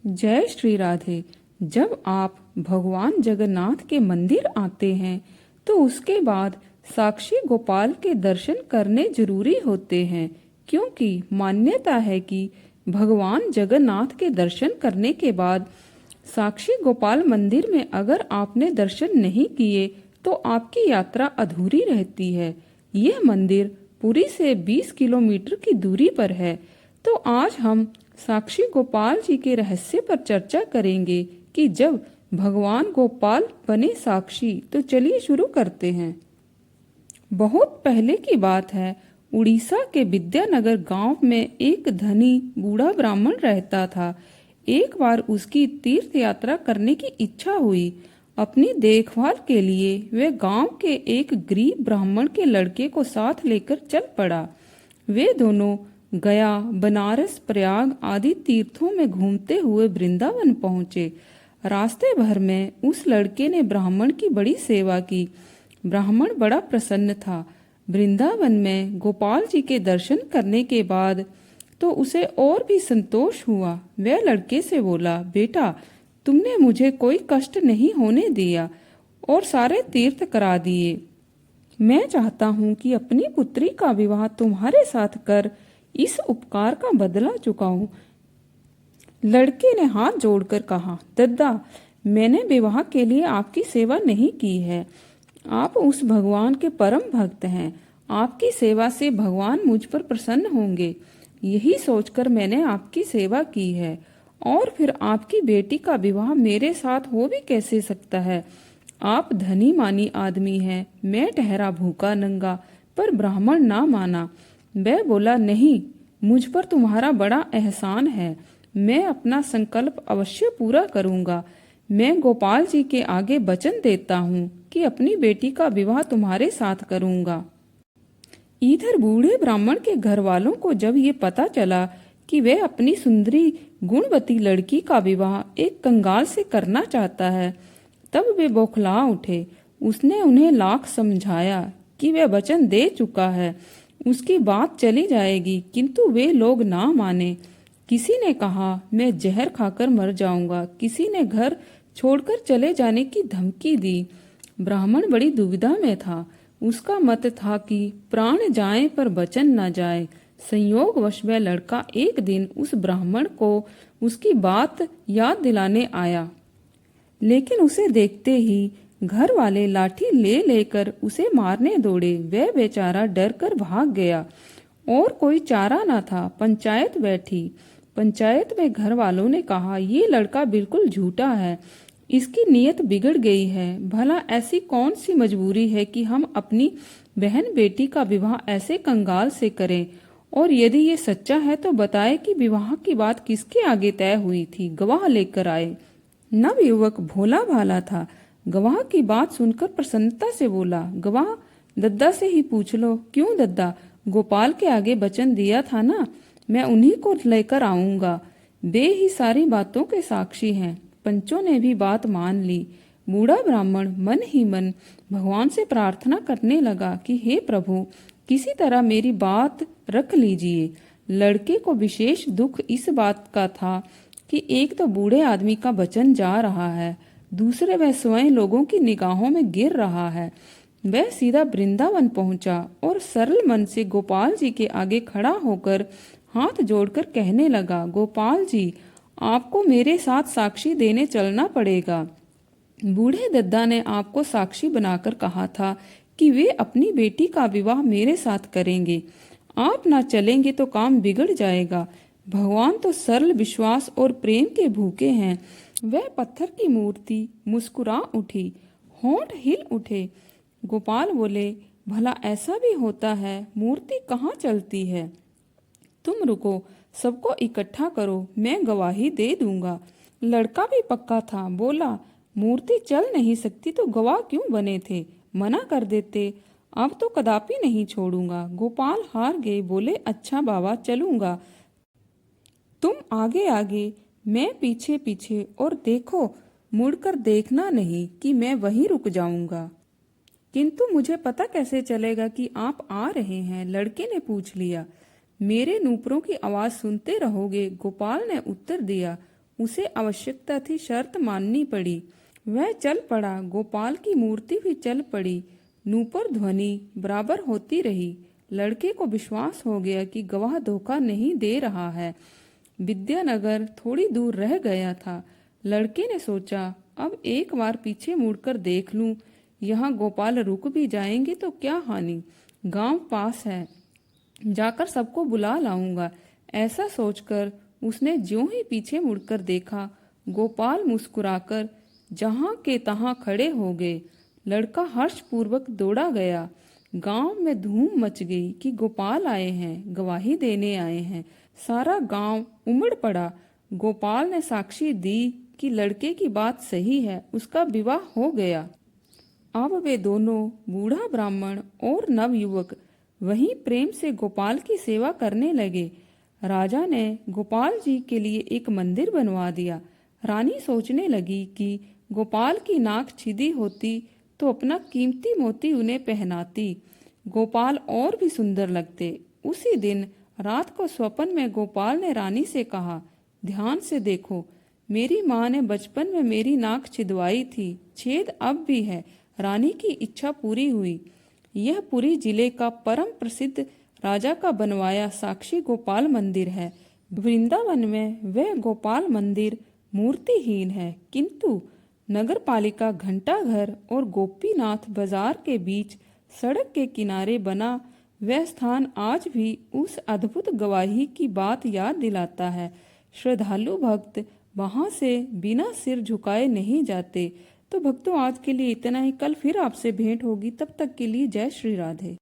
जय श्री राधे। जब आप भगवान जगन्नाथ के मंदिर आते हैं तो उसके बाद साक्षी गोपाल के दर्शन करने जरूरी होते हैं, क्योंकि मान्यता है कि भगवान जगन्नाथ के दर्शन करने के बाद साक्षी गोपाल मंदिर में अगर आपने दर्शन नहीं किए तो आपकी यात्रा अधूरी रहती है। यह मंदिर पुरी से 20 किलोमीटर की दूरी पर है। तो आज हम साक्षी गोपाल जी के रहस्य पर चर्चा करेंगे कि जब भगवान गोपाल बने साक्षी। तो चलिए शुरू करते हैं। बहुत पहले की बात है। उड़ीसा के विद्यानगर गांव में एक धनी बूढ़ा ब्राह्मण रहता था। एक बार उसकी तीर्थ यात्रा करने की इच्छा हुई। अपनी देखभाल के लिए वह गांव के एक गरीब ब्राह्मण के लड़के को साथ लेकर चल पड़ा। वे दोनों गया, बनारस, प्रयाग आदि तीर्थों में घूमते हुए वृंदावन पहुंचे। रास्ते भर में उस लड़के ने ब्राह्मण की बड़ी सेवा की। ब्राह्मण बड़ा प्रसन्न था। वृंदावन में गोपाल जी के दर्शन करने के बाद तो उसे और भी संतोष हुआ। वह लड़के से बोला, बेटा, तुमने मुझे कोई कष्ट नहीं होने दिया और सारे तीर्थ करा दिए। मैं चाहता हूँ कि अपनी पुत्री का विवाह तुम्हारे साथ कर इस उपकार का बदला चुकाऊं। लड़के ने हाथ जोड़कर कहा, दद्दा, मैंने विवाह के लिए आपकी सेवा नहीं की है। आप उस भगवान के परम भक्त हैं। आपकी सेवा से भगवान मुझ पर प्रसन्न होंगे, यही सोचकर मैंने आपकी सेवा की है। और फिर आपकी बेटी का विवाह मेरे साथ हो भी कैसे सकता है? आप धनी मानी आदमी हैं। मैं ठहरा भूखा नंगा, पर ब्राह्मण ना माना। वह बोला, नहीं, मुझ पर तुम्हारा बड़ा एहसान है। मैं अपना संकल्प अवश्य पूरा करूंगा। मैं गोपाल जी के आगे वचन देता हूँ कि अपनी बेटी का विवाह तुम्हारे साथ करूंगा। इधर बूढ़े ब्राह्मण के घर वालों को जब ये पता चला कि वह अपनी सुंदरी गुणवती लड़की का विवाह एक कंगाल से करना चाहता है, तब वे बौखला उठे। उसने उन्हें लाख समझाया कि वह वचन दे चुका है, उसकी बात चली जाएगी, किंतु वे लोग ना माने। किसी ने कहा, मैं जहर खाकर मर जाऊंगा। किसी ने घर छोड़कर चले जाने की धमकी दी। ब्राह्मण बड़ी दुविधा में था। उसका मत था कि प्राण जाए पर वचन न जाए। संयोगवश वह लड़का एक दिन उस ब्राह्मण को उसकी बात याद दिलाने आया, लेकिन उसे देखते ही घर वाले लाठी ले लेकर उसे मारने दौड़े। वह बेचारा डर कर भाग गया और कोई चारा न था। पंचायत बैठी। पंचायत में घर वालों ने कहा, ये लड़का बिल्कुल झूठा है, इसकी नीयत बिगड़ गई है। भला ऐसी कौन सी मजबूरी है कि हम अपनी बहन बेटी का विवाह ऐसे कंगाल से करें? और यदि ये सच्चा है तो बताए कि विवाह की बात किसके आगे तय हुई थी। गवाह लेकर आए। नवयुवक भोला भाला था। गवाह की बात सुनकर प्रसन्नता से बोला, गवाह, दद्दा से ही पूछ लो। क्यों दद्दा? गोपाल के आगे वचन दिया था ना, मैं उन्हीं को लेकर आऊंगा। वे ही सारी बातों के साक्षी हैं। पंचों ने भी बात मान ली। बूढ़ा ब्राह्मण मन ही मन भगवान से प्रार्थना करने लगा कि हे प्रभु, किसी तरह मेरी बात रख लीजिए। लड़के को विशेष दुख इस बात का था कि एक तो बूढ़े आदमी का वचन जा रहा है, दूसरे वह स्वयं लोगों की निगाहों में गिर रहा है। वह सीधा वृंदावन पहुंचा और सरल मन से गोपाल जी के आगे खड़ा होकर हाथ जोड़कर कहने लगा, गोपाल जी, आपको मेरे साथ साक्षी देने चलना पड़ेगा। बूढ़े दद्दा ने आपको साक्षी बनाकर कहा था कि वे अपनी बेटी का विवाह मेरे साथ करेंगे। आप ना चलेंगे तो काम बिगड़ जाएगा। भगवान तो सरल विश्वास और प्रेम के भूखे हैं। वह पत्थर की मूर्ति मुस्कुरा उठी, होंठ हिल उठे। गोपाल बोले, भला ऐसा भी होता है? मूर्ति कहाँ चलती है? तुम रुको, सबको इकट्ठा करो, मैं गवाही दे दूंगा। लड़का भी पक्का था। बोला, मूर्ति चल नहीं सकती तो गवाह क्यों बने थे? मना कर देते। अब तो कदापि नहीं छोड़ूंगा। गोपाल हार गए। बोले, अच्छा बाबा, चलूंगा। तुम आगे आगे, मैं पीछे पीछे, और देखो, मुड़कर देखना नहीं कि मैं वहीं रुक जाऊंगा। किंतु मुझे पता कैसे चलेगा कि आप आ रहे हैं? लड़के ने पूछ लिया। मेरे नूपुरों की आवाज सुनते रहोगे, गोपाल ने उत्तर दिया। उसे आवश्यकता थी, शर्त माननी पड़ी। वह चल पड़ा। गोपाल की मूर्ति भी चल पड़ी। नूपुर ध्वनि बराबर होती रही। लड़के को विश्वास हो गया कि गवाह धोखा नहीं दे रहा है। विद्यानगर थोड़ी दूर रह गया था। लड़के ने सोचा, अब एक बार पीछे मुड़कर देख लूं। यहाँ गोपाल रुक भी जाएंगे तो क्या हानि, गांव पास है, जाकर सबको बुला लाऊंगा। ऐसा सोचकर उसने ज्यों ही पीछे मुड़कर देखा, गोपाल मुस्कुराकर जहां के तहां खड़े हो गए। लड़का हर्षपूर्वक दौड़ा गया। गांव में धूम मच गई कि गोपाल आए हैं, गवाही देने आए हैं। सारा गांव उमड़ पड़ा। गोपाल ने साक्षी दी कि लड़के की बात सही है, उसका विवाह हो गया। अब वे दोनों, बूढ़ा ब्राह्मण और नवयुवक, वहीं प्रेम से गोपाल की सेवा करने लगे। राजा ने गोपाल जी के लिए एक मंदिर बनवा दिया। रानी सोचने लगी कि गोपाल की नाक छिदी होती तो अपना कीमती मोती उन्हें पहनाती। गोपाल और भी सुंदर लगते। उसी दिन रात को स्वप्न में गोपाल ने रानी से कहा, ध्यान से देखो, मेरी माँ ने बचपन में मेरी नाक छिदवाई थी, छेद अब भी है। रानी की इच्छा पूरी हुई। यह पुरी जिले का परम प्रसिद्ध राजा का बनवाया साक्षी गोपाल मंदिर है। वृंदावन में वह गोपाल मंदिर मूर्तिहीन है, किंतु नगर पालिका घंटाघर और गोपीनाथ बाजार के बीच सड़क के किनारे बना वह स्थान आज भी उस अद्भुत गवाही की बात याद दिलाता है। श्रद्धालु भक्त वहां से बिना सिर झुकाए नहीं जाते। तो भक्तों, आज के लिए इतना ही। कल फिर आपसे भेंट होगी। तब तक के लिए जय श्री राधे।